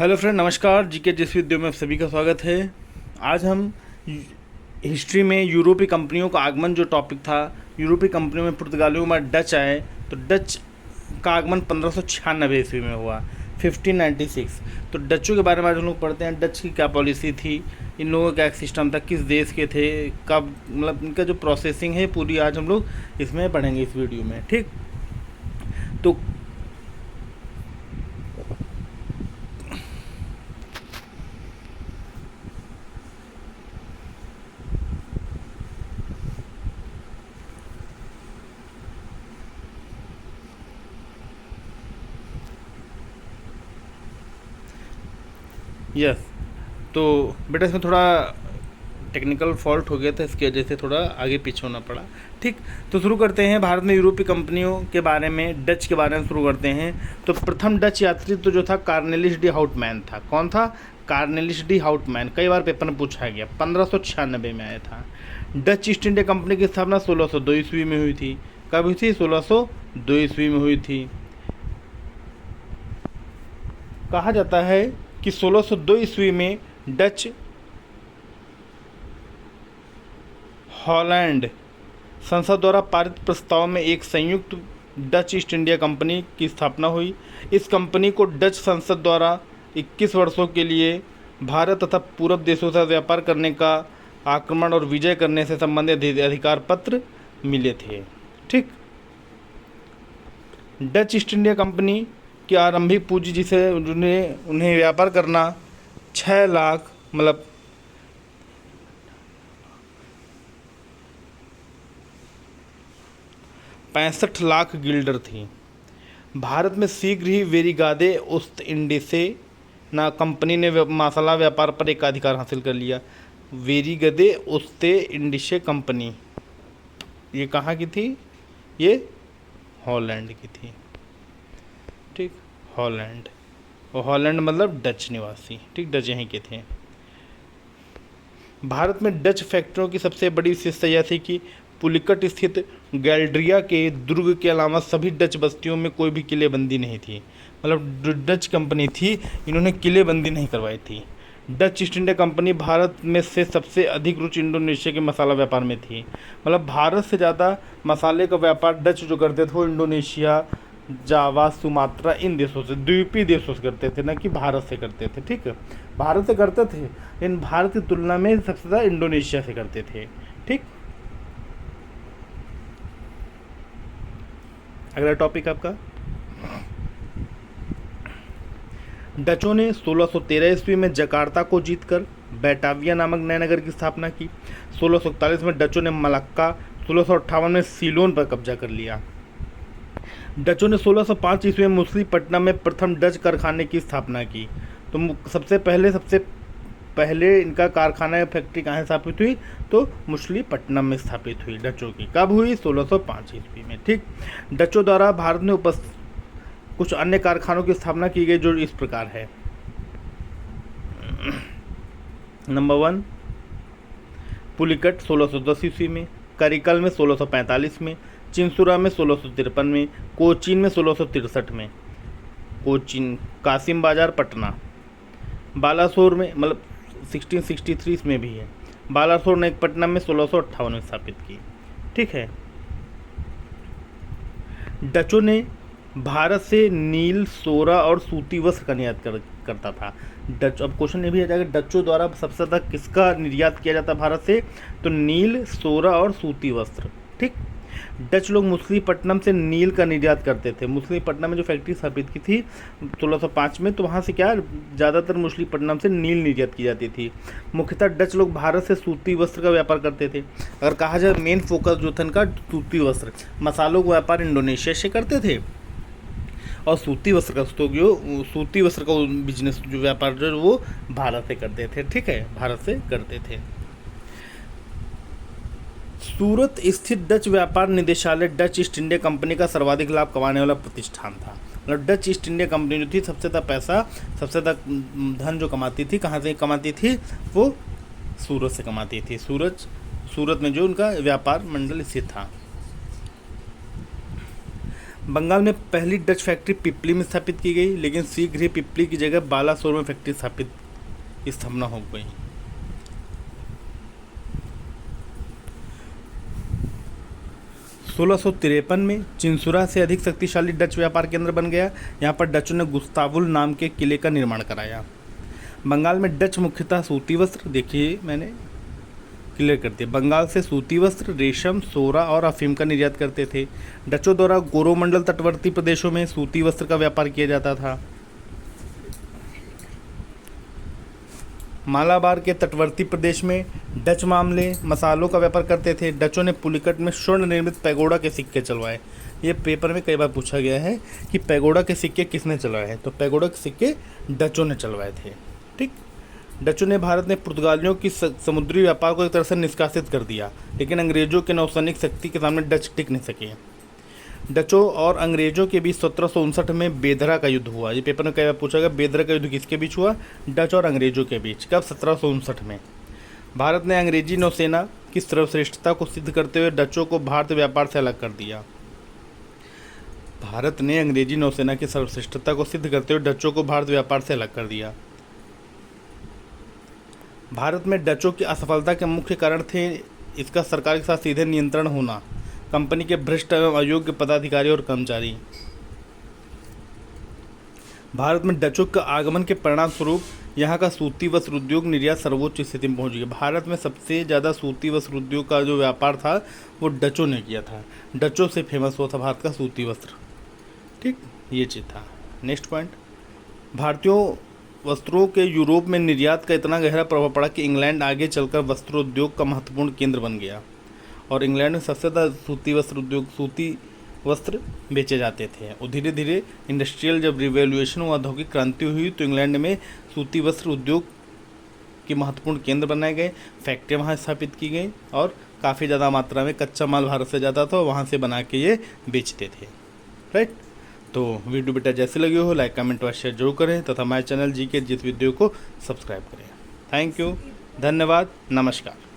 Hello friend, नमस्कार। GK जिस video में आप सभी का स्वागत है। आज हम हिस्ट्री में यूरोपीय कंपनियों का आगमन जो टॉपिक था, यूरोपीय कंपनियों में पुर्तगालियों में डच आए, तो डच का आगमन 1596 ईस्वी में हुआ, 1596। तो डचों के बारे में आज हम लोग पढ़ते हैं। डच की क्या पॉलिसी थी, इन लोगों का एक सिस्टम था, किस देश के थे, कब, मतलब इनका जो प्रोसेसिंग है पूरी आज हम लोग इसमें पढ़ेंगे इस वीडियो में। ठीक, तो यस, तो बेटा इसमें थोड़ा टेक्निकल फॉल्ट हो गया था, इसकी वजह से थोड़ा आगे पीछे होना पड़ा। ठीक, तो शुरू करते हैं भारत में यूरोपीय कंपनियों के बारे में, डच के बारे में शुरू करते हैं। तो प्रथम डच यात्री तो जो था कार्नेलिस डी हाउटमैन था। कौन था? कार्नेलिस डी हाउटमैन। कई बार पेपर में पूछा गया। 1596 में आया था। डच ईस्ट इंडिया कंपनी की स्थापना 1602 ईस्वी में हुई थी। कब हुई थी? 1602 ईस्वी में हुई थी। कहा जाता है कि 1602 ईस्वी में डच हॉलैंड संसद द्वारा पारित प्रस्ताव में एक संयुक्त डच ईस्ट इंडिया कंपनी की स्थापना हुई। इस कंपनी को डच संसद द्वारा 21 वर्षों के लिए भारत तथा पूर्व देशों से व्यापार करने का, आक्रमण और विजय करने से संबंधित अधिकार पत्र मिले थे। ठीक, डच ईस्ट इंडिया कंपनी की आरंभिक पूंजी, जिसे उन्हें व्यापार करना 6 लाख मतलब 65 लाख गिल्डर थी। भारत में शीघ्र ही वेरिगादे उस्त इंडिसे ना कंपनी ने मसाला व्यापार पर एक अधिकार हासिल कर लिया। वेरिगदे उस्ते इंडिसे कंपनी, ये कहाँ की थी? ये हॉलैंड की थी। ठीक, हॉलैंड, और हॉलैंड मतलब डच निवासी। ठीक, डच यहीं के थे। भारत में डच फैक्ट्रियों की सबसे बड़ी विशेषता यह थी कि पुलिकट स्थित गैल्ड्रिया के दुर्ग के अलावा सभी डच बस्तियों में कोई भी किलेबंदी नहीं थी। मतलब जो डच कंपनी थी, इन्होंने किलेबंदी नहीं करवाई थी। Dutch east India company Bharat में से सबसे अधिक रुचि इंडोनेशिया के मसाला व्यापार में थी। मतलब भारत से ज़्यादा मसाले का व्यापार डच जो करते थे वो इंडोनेशिया, जावा, सुमात्रा, इन देशों से, द्वीपीय देशों से करते थे, ना कि भारत से करते थे। ठीक है, भारत से करते थे, लेकिन भारत की तुलना में सबसे ज़्यादा इंडोनेशिया से करते थे। ठीक, अगला टॉपिक आपका, डचों ने 1613 ईस्वी में जकार्ता को जीतकर बैटाविया नामक नए नगर की स्थापना की। 1641 में डचों ने मलक्का, 1658 में सीलोन पर कब्जा कर लिया। डचों ने 1605 ईस्वी में मछलीपट्टनम में प्रथम डच कारखाने की स्थापना की। तो सबसे पहले इनका कारखाना या फैक्ट्री कहाँ स्थापित हुई? तो मछलीपट्टनम में स्थापित हुई डचों की। कब हुई? 1605 ईस्वी में। ठीक, डचों द्वारा भारत में कुछ अन्य कारखानों की स्थापना की गई, जो इस प्रकार है। नंबर 1, पुलिकट 1610 ईस्वी में, करिकल में 1645 में, चिंसुरा में 1653 में, कोचीन में 1663 में, कोचीन, कासिम बाजार पटना, बालासोर में, मतलब 1663 में भी है, बालासोर ने पटना में 1658 में स्थापित की। ठीक है, डचों ने भारत से नील, सोरा और सूती वस्त्र का निर्यात करता था। डच, अब क्वेश्चन ये भी आ जाएगा, डचों द्वारा सबसे ज़्यादा किसका निर्यात किया जाता भारत से? तो नील, सोरा और सूती वस्त्र। ठीक, डच लोग मछलीपट्टनम से नील का निर्यात करते थे। मछलीपट्टनम में जो फैक्ट्री स्थापित की थी 1605 में, तो वहाँ से क्या ज़्यादातर मछलीपट्टनम से नील निर्यात की जाती थी। मुख्यतः डच लोग भारत से सूती वस्त्र का व्यापार करते थे। अगर कहा जाए मेन फोकस जो था इनका सूती वस्त्र, मसालों का व्यापार इंडोनेशिया से करते थे, और सूती वस्त्र का बिजनेस जो व्यापार जो वो भारत से करते थे। ठीक है, भारत से करते थे। सूरत स्थित डच व्यापार निदेशालय डच ईस्ट इंडिया कंपनी का सर्वाधिक लाभ कमाने वाला प्रतिष्ठान था। मतलब डच ईस्ट इंडिया कंपनी जो थी, सबसे ज़्यादा पैसा, सबसे ज़्यादा धन जो कमाती थी, कहाँ से कमाती थी? वो सूरत से कमाती थी। सूरत में जो उनका व्यापार मंडल स्थित था। बंगाल में पहली डच फैक्ट्री पिपली में स्थापित की गई, लेकिन शीघ्र ही पिपली की जगह बालासोर में फैक्ट्री स्थापना हो गई। 1653 में चिंसुरा से अधिक शक्तिशाली डच व्यापार केंद्र बन गया। यहाँ पर डचों ने गुस्तावुल नाम के किले का निर्माण कराया। बंगाल में डच मुख्यतः सूती वस्त्र, देखिए मैंने क्लियर कर दिया, बंगाल से सूती वस्त्र, रेशम, सोरा और अफीम का निर्यात करते थे। डचों द्वारा कोरोमंडल तटवर्ती प्रदेशों में सूती वस्त्र का व्यापार किया जाता था। मालाबार के तटवर्ती प्रदेश में डच मामले मसालों का व्यापार करते थे। डचों ने पुलिकट में स्वर्ण निर्मित पैगोडा के सिक्के चलवाए। ये पेपर में कई बार पूछा गया है कि पैगोडा के सिक्के किसने चलवाए हैं, तो पैगोडा के सिक्के डचों ने चलवाए थे। ठीक, डचों ने भारत में पुर्तगालियों की समुद्री व्यापार को एक तरह से निष्कासित कर दिया, लेकिन अंग्रेजों के नौसैनिक शक्ति के सामने डच टिक नहीं सके। डचों और अंग्रेजों के बीच 1759 में बेदरा का युद्ध हुआ। ये पेपर में कई बार पूछा गया, बेदरा का युद्ध किसके बीच हुआ? डच और अंग्रेजों के बीच। कब? 1759 में। भारत ने अंग्रेजी नौसेना की सर्वश्रेष्ठता को सिद्ध करते हुए डचों को भारत व्यापार से अलग कर दिया। भारत ने अंग्रेजी नौसेना की सर्वश्रेष्ठता को सिद्ध करते हुए डचों को भारत व्यापार से अलग कर दिया। भारत में डचों की असफलता के मुख्य कारण थे इसका सरकार के साथ सीधे नियंत्रण होना, कंपनी के भ्रष्ट एवं अयोग्य पदाधिकारी और कर्मचारी। भारत में डचों के आगमन के परिणाम स्वरूप यहाँ का सूती वस्त्र उद्योग निर्यात सर्वोच्च स्थिति में पहुँच गया। भारत में सबसे ज़्यादा सूती वस्त्र उद्योग का जो व्यापार था वो डचों ने किया था। डचों से फेमस हुआ था भारत का सूती वस्त्र। ठीक, ये चीज़ था। नेक्स्ट पॉइंट, भारतीयों वस्त्रों के यूरोप में निर्यात का इतना गहरा प्रभाव पड़ा कि इंग्लैंड आगे चलकर वस्त्रोद्योग का महत्वपूर्ण केंद्र बन गया और इंग्लैंड में सबसे ज़्यादा सूती वस्त्र बेचे जाते थे। और धीरे धीरे इंडस्ट्रियल जब रिवॉल्यूशन हुआ, औद्योगिक क्रांति हुई, तो इंग्लैंड में सूती वस्त्र उद्योग के महत्वपूर्ण केंद्र बनाए गए, फैक्ट्रियाँ वहाँ स्थापित की गई और काफ़ी ज़्यादा मात्रा में कच्चा माल भारत से जाता था, वहाँ से बना के ये बेचते थे। राइट, तो वीडियो बेटा जैसे लगे हो लाइक कमेंट और शेयर जरूर करें तथा हमारे चैनल जी के जिस वीडियो को सब्सक्राइब करें। थैंक यू, धन्यवाद, नमस्कार।